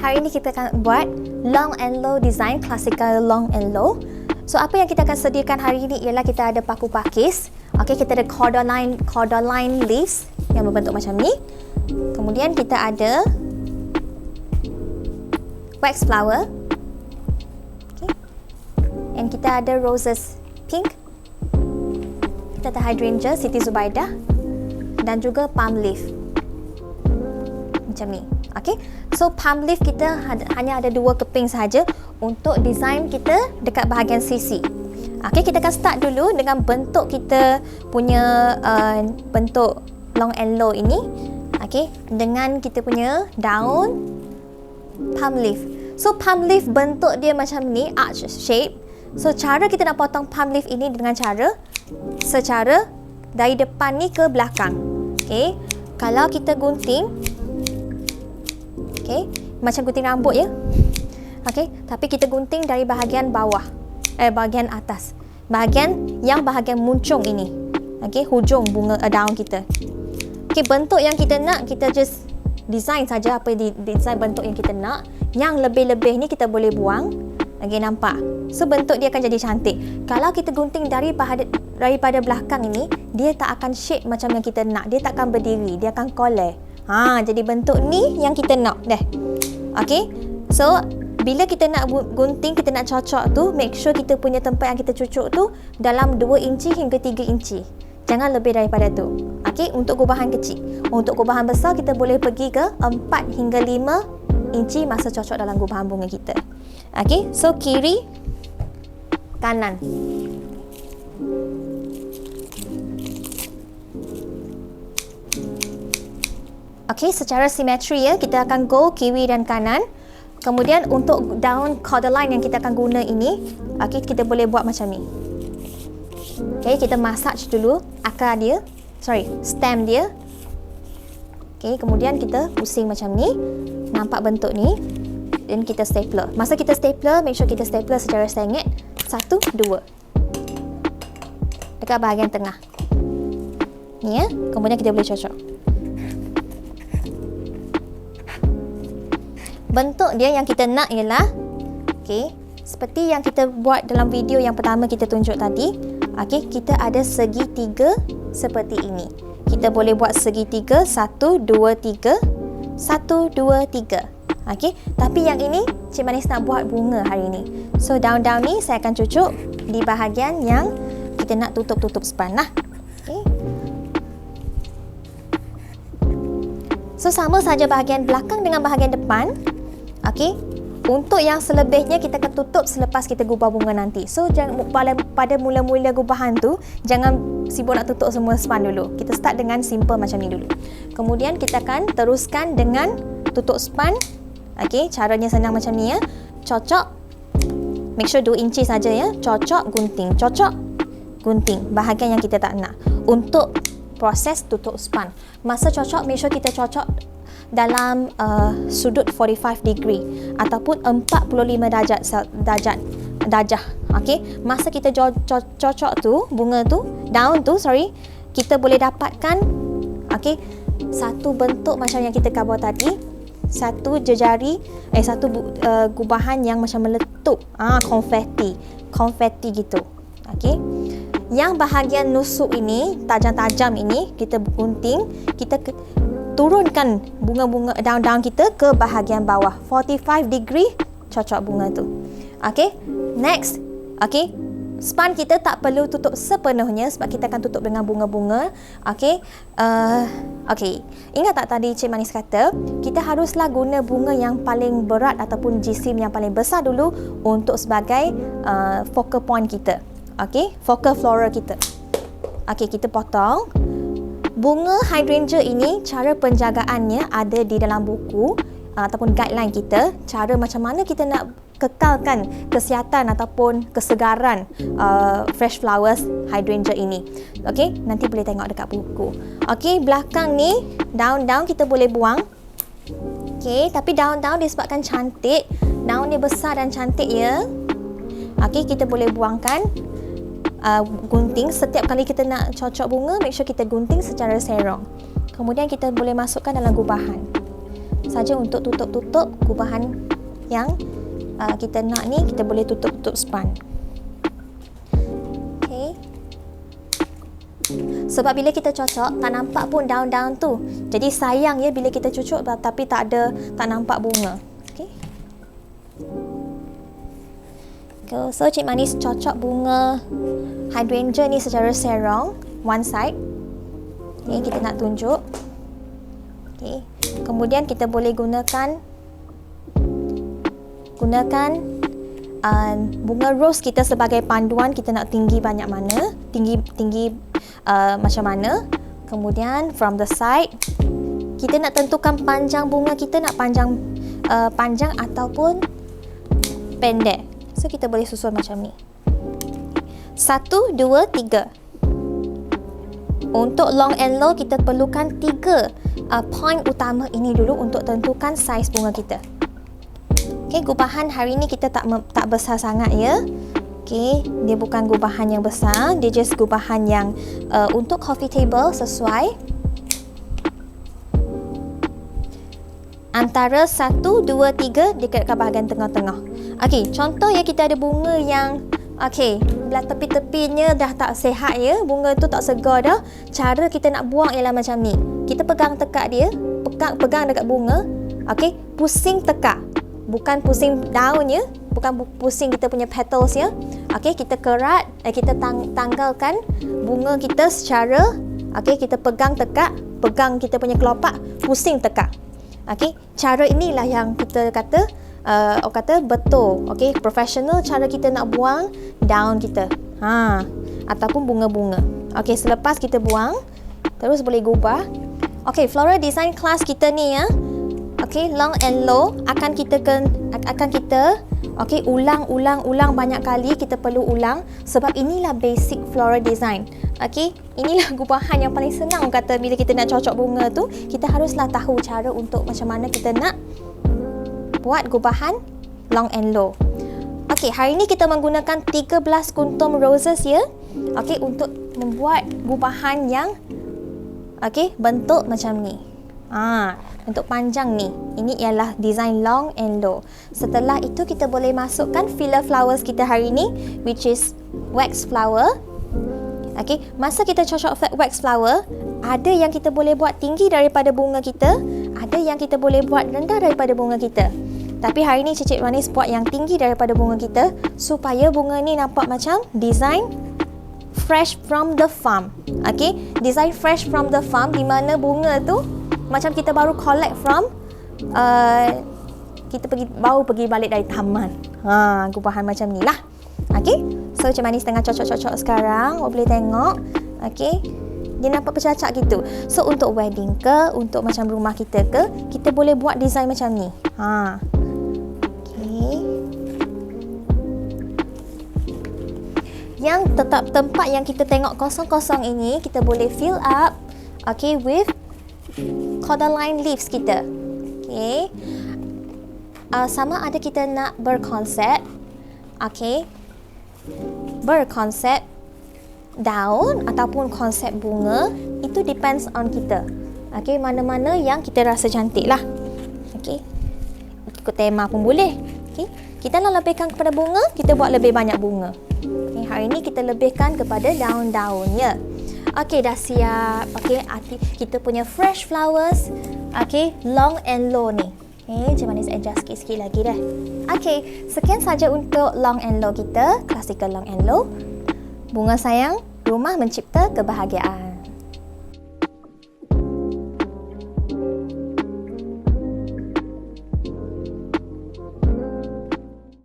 hari ini kita akan buat long and low design, classical long and low. So apa yang kita akan sediakan hari ini ialah kita ada paku pakis. Okey, kita ada cordoline leaves yang berbentuk macam ni. Kemudian kita ada wax flower. Okay. And kita ada roses pink. Kita ada hydrangea Siti Zubaidah dan juga palm leaf. Macam ni. Okey. So palm leaf kita hanya ada 2 keping sahaja untuk design kita dekat bahagian sisi. Okey, kita akan start dulu dengan bentuk kita punya bentuk long and low ini. Okey, dengan kita punya daun palm leaf. So palm leaf bentuk dia macam ni, arch shape. So cara kita nak potong palm leaf ini dengan cara secara dari depan ni ke belakang. Okey, kalau kita gunting, okey, macam gunting rambut ya. Okey, tapi kita gunting dari bahagian bawah, bahagian atas. Bahagian muncung ini. Okey, hujung bunga daun kita. Okey, bentuk yang kita nak, kita just design saja apa design bentuk yang kita nak. Yang lebih-lebih ni kita boleh buang. Okey, nampak? So bentuk dia akan jadi cantik. Kalau kita gunting daripada belakang ini, dia tak akan shape macam yang kita nak. Dia tak akan berdiri, dia akan collapse. Jadi bentuk ni yang kita nak dah. Okey. So bila kita nak gunting, kita nak cocok tu, make sure kita punya tempat yang kita cucuk tu dalam 2 inci hingga 3 inci. Jangan lebih daripada tu. Okey, untuk gubahan kecil. Untuk gubahan besar kita boleh pergi ke 4 hingga 5 inci masa cocok dalam gubahan bunga kita. Okey, so kiri kanan. Okey, secara simetri ya, kita akan go kiri dan kanan. Kemudian untuk daun cordyline yang kita akan guna ini, okey, kita boleh buat macam ni. Okey, kita massage dulu akar dia, stem dia. Okey, kemudian kita pusing macam ni. Nampak bentuk ni. Dan kita stapler. Masa kita stapler, make sure kita stapler secara sengit. 1, 2. Dekat bahagian tengah. Ni ya. Kemudian kita boleh cocok. Bentuk dia yang kita nak ialah, okey, seperti yang kita buat dalam video yang pertama kita tunjuk tadi. Okey, kita ada segitiga seperti ini. Kita boleh buat segitiga 1, 2, 3. 1, 2, 3. Okey, tapi yang ini Cik Manis nak buat bunga hari ini. So daun-daun ni saya akan cucuk di bahagian yang kita nak tutup span lah. Okey. So sama saja bahagian belakang dengan bahagian depan. Okey. Untuk yang selebihnya kita akan tutup selepas kita gubah bunga nanti. So pada mula-mula gubahan tu jangan sibuk nak tutup semua span dulu. Kita start dengan simple macam ni dulu. Kemudian kita akan teruskan dengan tutup span. Okey, caranya senang macam ni ya. Cocok. Make sure 2 inci saja ya. Cocok, gunting. Cocok, gunting. Bahagian yang kita tak nak. Untuk proses tutup span. Masa cocok, make sure kita cocok dalam sudut 45 degree ataupun 45 darjah. Okey, masa kita cocok tu, bunga tu, daun tu, kita boleh dapatkan okey, satu bentuk macam yang kita gambar tadi. Satu jejari, satu gubahan yang macam meletup, konfeti gitu. Okey. Yang bahagian nusuk ini, tajam-tajam ini, kita gunting, kita turunkan bunga-bunga daun-daun kita ke bahagian bawah. 45 degree cocok bunga tu. Okey. Next. Okey. Span kita tak perlu tutup sepenuhnya sebab kita akan tutup dengan bunga-bunga. Okey. Okey. Ingat tak tadi Cik Manis kata, kita haruslah guna bunga yang paling berat ataupun jisim yang paling besar dulu untuk sebagai focal point kita. Okey, focal flora kita. Okey, kita potong. Bunga hydrangea ini, cara penjagaannya ada di dalam buku ataupun guideline kita. Cara macam mana kita nak kekalkan kesihatan ataupun kesegaran fresh flowers hydrangea ini. Okey, nanti boleh tengok dekat buku. Okey, belakang ni daun-daun kita boleh buang. Okey, tapi daun-daun disebabkan cantik, daun dia besar dan cantik ya. Okey, kita boleh buangkan. Gunting setiap kali kita nak cocok bunga, make sure kita gunting secara serong. Kemudian kita boleh masukkan dalam gubahan. saja untuk tutup-tutup gubahan yang kita nak ni, kita boleh tutup-tutup span. Okay. Sebab bila kita cocok, tak nampak pun daun-daun tu. Jadi sayang ya bila kita cucuk tapi tak nampak bunga. Okay. So Cik Manis cocok bunga hydrangea ni secara serong, one side. Okay, kita nak tunjuk. Okay. Kemudian kita boleh gunakan bunga rose kita sebagai panduan. Kita nak tinggi banyak mana, tinggi macam mana. Kemudian from the side kita nak tentukan panjang bunga kita, nak panjang ataupun pendek. So kita boleh susun macam ni. 1, 2, 3. Untuk long and low kita perlukan 3 point utama ini dulu untuk tentukan saiz bunga kita. Okay, gubahan hari ni kita tak besar sangat ya. Okay, dia bukan gubahan yang besar, dia just gubahan yang untuk coffee table sesuai. Antara 1, 2, 3 dekat bahagian tengah-tengah. Okay, contoh ya, kita ada bunga yang belah tepi-tepinya dah tak sihat ya, bunga tu tak segar dah. Cara kita nak buang ialah macam ni. Kita pegang tekak dia, pegang dekat bunga. Okay, pusing tekak. Bukan pusing daun ya, bukan pusing kita punya petals ya. Okay, kita kerat, kita tanggalkan bunga kita secara, kita pegang tekak, pegang kita punya kelopak, pusing tekak. Okay, cara inilah yang kita kata betul. Okay, professional cara kita nak buang daun kita. Ataupun bunga-bunga. Okay, selepas kita buang, terus boleh gubah. Okay, floral design class kita ni ya. Okay, long and low akan kita ulang banyak kali. Kita perlu ulang sebab inilah basic floral design. Okay, inilah gubahan yang paling senang kata bila kita nak cocok bunga tu. Kita haruslah tahu cara untuk macam mana kita nak buat gubahan long and low. Okay, hari ni kita menggunakan 13 kuntum roses ya. Okay, untuk membuat gubahan yang bentuk macam ni. Bentuk panjang ni. Ini ialah design long and low. Setelah itu kita boleh masukkan filler flowers kita hari ni, which is wax flower. Okay, masa kita cocok wax flower, ada yang kita boleh buat tinggi daripada bunga kita, ada yang kita boleh buat rendah daripada bunga kita. Tapi hari ni Cik Manis buat yang tinggi daripada bunga kita supaya bunga ni nampak macam design fresh from the farm. Okay, design fresh from the farm di mana bunga tu macam kita baru collect from kita baru pergi balik dari taman. Gubahan macam ni lah. Okay, so Cik Manis tengah cocok-cocok sekarang. Awak boleh tengok. Okay, dia nampak bercacak gitu. So untuk wedding ke, untuk macam rumah kita ke, kita boleh buat design macam ni. Okay. Yang tempat yang kita tengok kosong-kosong ini, kita boleh fill up with cordyline leaves kita. Okay. Sama ada kita nak berkonsep berkonsep daun ataupun konsep bunga, itu depends on kita. Okay, mana-mana yang kita rasa cantik lah. Okay, ikut tema pun boleh. Okay, kita nak lebihkan kepada bunga, kita buat lebih banyak bunga. Okay, hari ni kita lebihkan kepada daun-daunnya. Okay, dah siap. Okay, kita punya fresh flowers. Okay, long and low ni. Okay, Cik Manis adjust sikit-sikit lagi dah. Okay, sekian saja untuk long and low kita, classical long and low. Bunga sayang, rumah mencipta kebahagiaan.